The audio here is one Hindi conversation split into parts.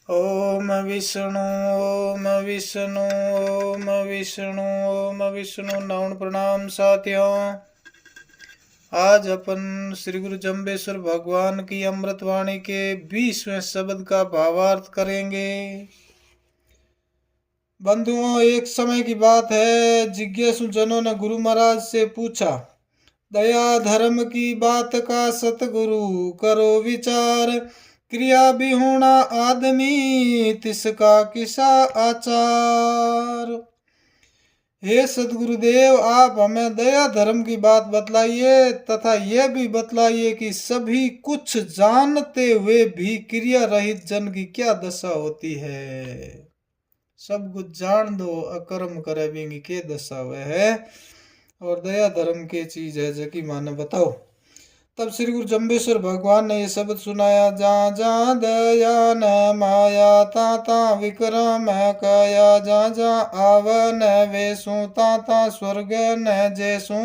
ओम विष्णु ओम विष्णु ओम विष्णु ओम विष्णु। नमन प्रणाम साथियों। आज अपन श्री गुरु जम्बेश्वर भगवान की अमृतवाणी के 20वें शब्द का भावार्थ करेंगे। बंधुओं, एक समय की बात है, जिज्ञासु जनों ने गुरु महाराज से पूछा, दया धर्म की बात का सतगुरु करो विचार, क्रिया भी होना आदमी तिसका किसा आचार। हे सदगुरुदेव, आप हमें दया धर्म की बात बतलाइए तथा यह भी बतलाइए कि सभी कुछ जानते हुए भी क्रिया रहित जन की क्या दशा होती है। सब कुछ जान दो अकर्म करे बिंगी के दशा वह है, और दया धर्म के चीज है जकी माने बताओ। तब श्री गुरु जम्बेश्वर भगवान ने ये शब्द सुनाया, जा जा दया न माया ता ता विक्रम कया, जा जा आवन वेसु ता ता स्वर्ग न जैसु,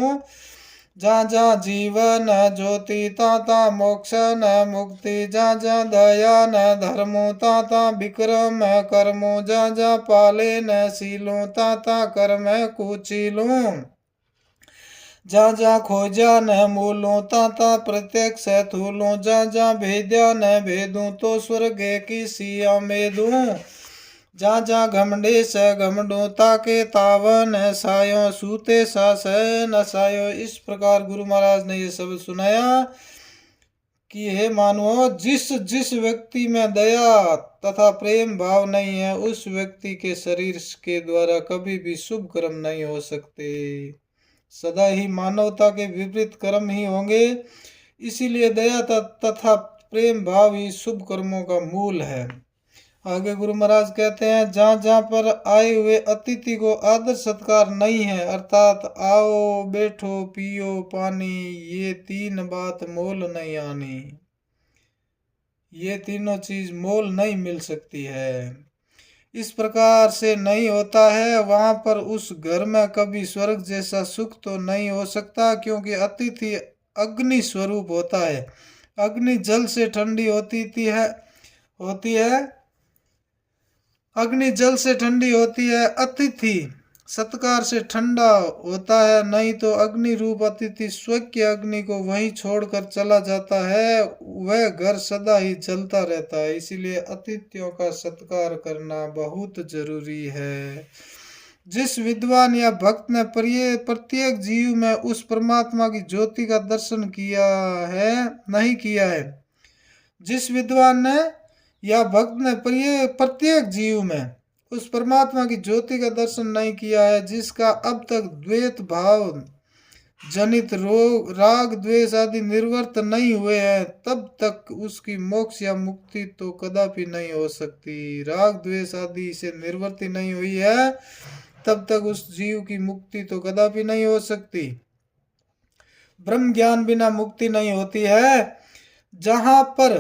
जा जा जीवन ज्योति ता ता मोक्ष न मुक्ति, जा जा दया न धर्मो ता ता विक्रम कर्मो, जा जा पाले न सीलो ता ता कर्म कुचीलो, जा जा खोजा न मूलों ता ता प्रत्यक्ष थूलों, जा जा भेद्या न भेदूं तो स्वर्ग की सिया मेदूं, जा जा घमंडे स घमंडो ताके तावन सायो, सूते सा न सायो। इस प्रकार गुरु महाराज ने ये शब्द सुनाया कि हे मानवो, जिस जिस व्यक्ति में दया तथा प्रेम भाव नहीं है, उस व्यक्ति के शरीर के द्वारा कभी भी शुभ कर्म नहीं हो सकते। सदा ही मानवता के विपरीत कर्म ही होंगे। इसीलिए दया तथा प्रेम भाव ही शुभ कर्मों का मूल है। आगे गुरु महाराज कहते हैं, जहाँ जहाँ पर आए हुए अतिथि को आदर सत्कार नहीं है, अर्थात आओ बैठो पियो पानी, ये तीन बात मोल नहीं आनी, ये तीनों चीज मोल नहीं मिल सकती है। इस प्रकार से नहीं होता है, वहां पर उस घर में कभी स्वर्ग जैसा सुख तो नहीं हो सकता, क्योंकि अतिथि अग्नि स्वरूप होता है। अग्नि जल से ठंडी होती है, अग्नि जल से ठंडी होती है, अतिथि सत्कार से ठंडा होता है। नहीं तो अग्नि रूप अतिथि स्वकीय अग्नि को वहीं छोड़कर चला जाता है, वह घर सदा ही जलता रहता है। इसीलिए अतिथियों का सत्कार करना बहुत जरूरी है। जिस विद्वान या भक्त ने प्रत्येक जीव में उस परमात्मा की ज्योति का दर्शन किया है, नहीं किया है, जिस विद्वान ने या भक्त ने प्रत्येक जीव में उस परमात्मा की ज्योति का दर्शन नहीं किया है, जिसका अब तक द्वैत भाव जनित रोग राग द्वेष आदि निर्वर्त नहीं हुए हैं, तब तक उसकी मोक्ष या मुक्ति तो कदापि नहीं हो सकती। राग द्वेष आदि से निवृत्ति नहीं हुई है, तब तक उस जीव की मुक्ति तो कदापि नहीं हो सकती। ब्रह्म ज्ञान बिना मुक्ति नहीं होती है। जहां पर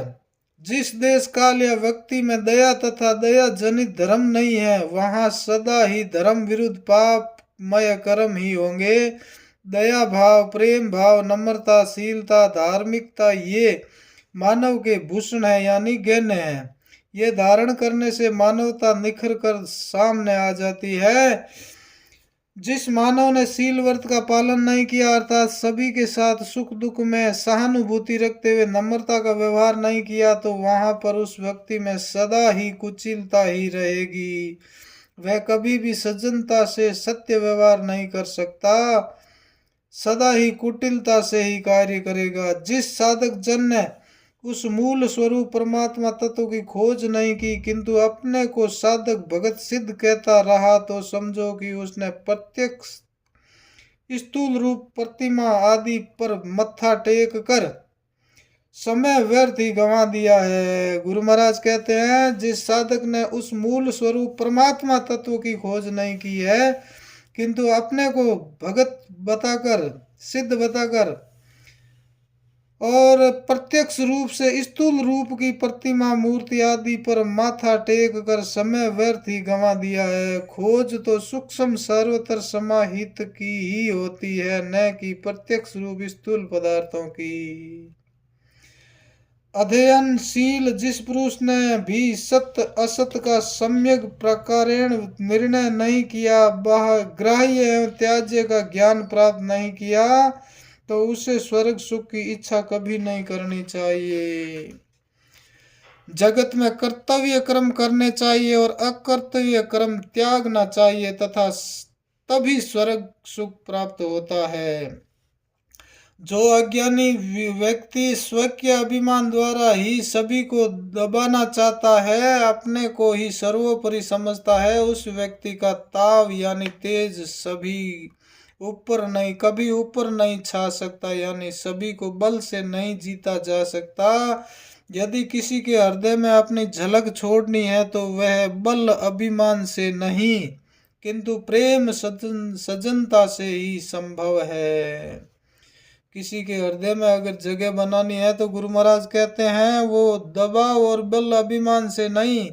जिस देश काल या व्यक्ति में दया तथा दया जनित धर्म नहीं है, वहां सदा ही धर्म विरुद्ध पापमय कर्म ही होंगे। दया भाव, प्रेम भाव, नम्रता, शीलता, धार्मिकता ये मानव के भूषण है, यानी गहने हैं। ये धारण करने से मानवता निखर कर सामने आ जाती है। जिस मानव ने शील व्रत का पालन नहीं किया, अर्थात सभी के साथ सुख दुख में सहानुभूति रखते हुए नम्रता का व्यवहार नहीं किया, तो वहां पर उस व्यक्ति में सदा ही कुचिलता ही रहेगी। वह कभी भी सज्जनता से सत्य व्यवहार नहीं कर सकता, सदा ही कुटिलता से ही कार्य करेगा। जिस साधक जन ने उस मूल स्वरूप परमात्मा तत्व की खोज नहीं की, किंतु अपने को साधक भगत सिद्ध कहता रहा, तो समझो कि उसने प्रत्यक्ष स्थूल रूप प्रतिमा आदि पर मत्था टेक कर समय व्यर्थ ही गंवा दिया है। गुरु महाराज कहते हैं, जिस साधक ने उस मूल स्वरूप परमात्मा तत्व की खोज नहीं की है, किंतु अपने को भगत बताकर, सिद्ध बताकर और प्रत्यक्ष रूप से स्थूल रूप की प्रतिमा मूर्ति आदि पर माथा टेक कर समय व्यर्थ ही गंवा दिया है। खोज तो सूक्ष्म सर्वत्र समाहित की ही होती है, न कि प्रत्यक्ष रूप स्थूल पदार्थों की। अध्ययनशील जिस पुरुष ने भी सत्य असत का सम्यक प्रकारेण निर्णय नहीं किया, वह ग्राह्य एवं त्याज्य का ज्ञान प्राप्त नहीं किया, तो उसे स्वर्ग सुख की इच्छा कभी नहीं करनी चाहिए। जगत में कर्तव्य कर्म करने चाहिए और अकर्तव्य कर्म त्यागना चाहिए, तथा तभी स्वर्ग सुख प्राप्त होता है। जो अज्ञानी व्यक्ति स्व के अभिमान द्वारा ही सभी को दबाना चाहता है, अपने को ही सर्वोपरि समझता है, उस व्यक्ति का ताव यानी तेज कभी ऊपर नहीं छा सकता, यानी सभी को बल से नहीं जीता जा सकता। यदि किसी के हृदय में अपनी झलक छोड़नी है तो वह बल अभिमान से नहीं, किंतु प्रेम सजनता से ही संभव है। किसी के हृदय में अगर जगह बनानी है तो गुरु महाराज कहते हैं वो दबाव और बल अभिमान से नहीं,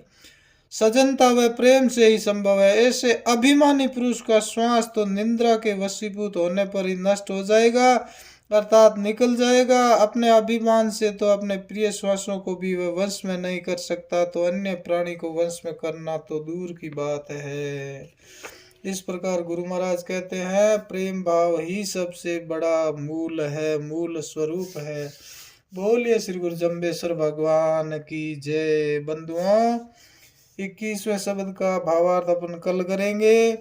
सजनता व प्रेम से ही संभव है। ऐसे अभिमानी पुरुष का श्वास तो निंद्रा के वशीभूत होने पर ही नष्ट हो जाएगा, अर्थात निकल जाएगा। अपने अभिमान से तो अपने प्रिय श्वासों को भी वह वश में नहीं कर सकता, तो अन्य प्राणी को वश में करना तो दूर की बात है। इस प्रकार गुरु महाराज कहते हैं प्रेम भाव ही सबसे बड़ा मूल है, मूल स्वरूप है। बोलिए श्री गुरु जम्बेश्वर भगवान की जय। बंधुओं, 21वें शब्द का भावार्थ अपन कल करेंगे।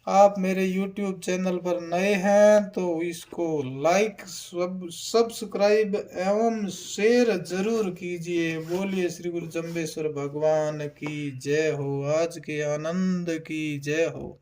आप मेरे YouTube चैनल पर नए हैं तो इसको लाइक, सब्सक्राइब एवं शेयर जरूर कीजिए। बोलिए श्री गुरु जम्बेश्वर भगवान की जय हो। आज के आनंद की जय हो।